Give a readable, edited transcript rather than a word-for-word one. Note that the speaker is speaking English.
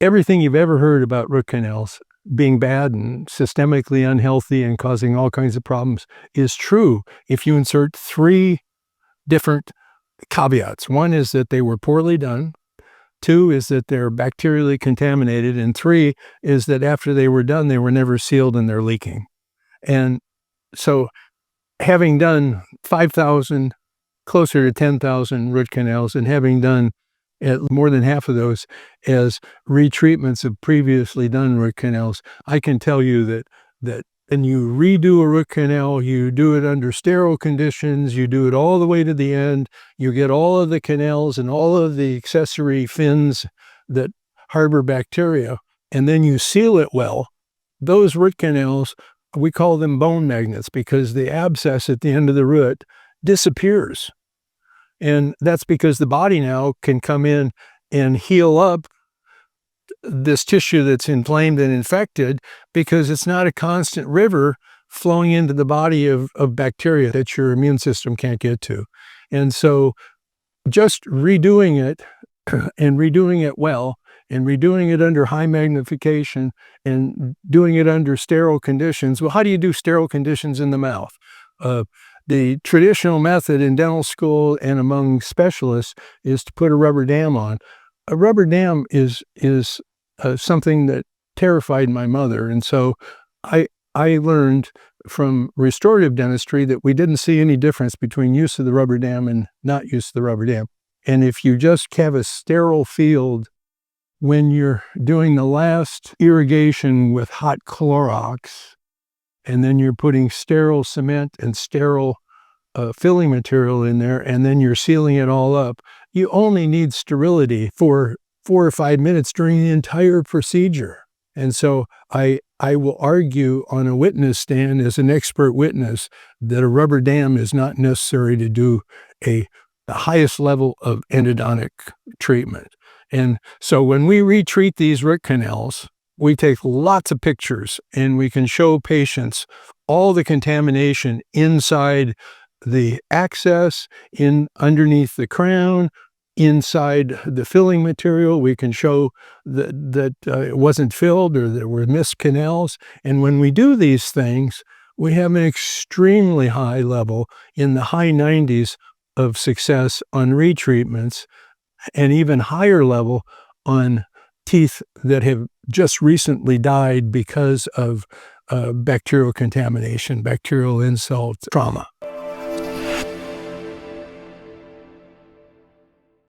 everything you've ever heard about root canals being bad and systemically unhealthy and causing all kinds of problems is true if you insert 3 different caveats. One is that they were poorly done. 2 is that they're bacterially contaminated. And 3 is that after they were done, they were never sealed and they're leaking. And so having done 5,000, closer to 10,000 root canals, and having done at more than half of those as retreatments of previously done root canals, I can tell you that when you redo a root canal, you do it under sterile conditions, you do it all the way to the end, you get all of the canals and all of the accessory fins that harbor bacteria, and then you seal it well. Those root canals, we call them bone magnets because the abscess at the end of the root disappears. And that's because the body now can come in and heal up this tissue that's inflamed and infected because it's not a constant river flowing into the body of bacteria that your immune system can't get to. And so just redoing it and redoing it well and redoing it under high magnification and doing it under sterile conditions. Well, how do you do sterile conditions in the mouth? The traditional method in dental school and among specialists is to put a rubber dam on. A rubber dam is something that terrified my mother. And so I learned from restorative dentistry that we didn't see any difference between use of the rubber dam and not use of the rubber dam. And if you just have a sterile field when you're doing the last irrigation with hot Clorox, and then you're putting sterile cement and sterile filling material in there, and then you're sealing it all up, you only need sterility for 4 or 5 minutes during the entire procedure. And so I will argue on a witness stand as an expert witness that a rubber dam is not necessary to do the highest level of endodontic treatment. And so when we retreat these root canals, we take lots of pictures and we can show patients all the contamination inside the access, underneath the crown, inside the filling material. We can show that it wasn't filled or there were missed canals. And when we do these things, we have an extremely high level in the high 90s of success on retreatments, and even higher level on teeth that have just recently died because of bacterial contamination, bacterial insult, trauma.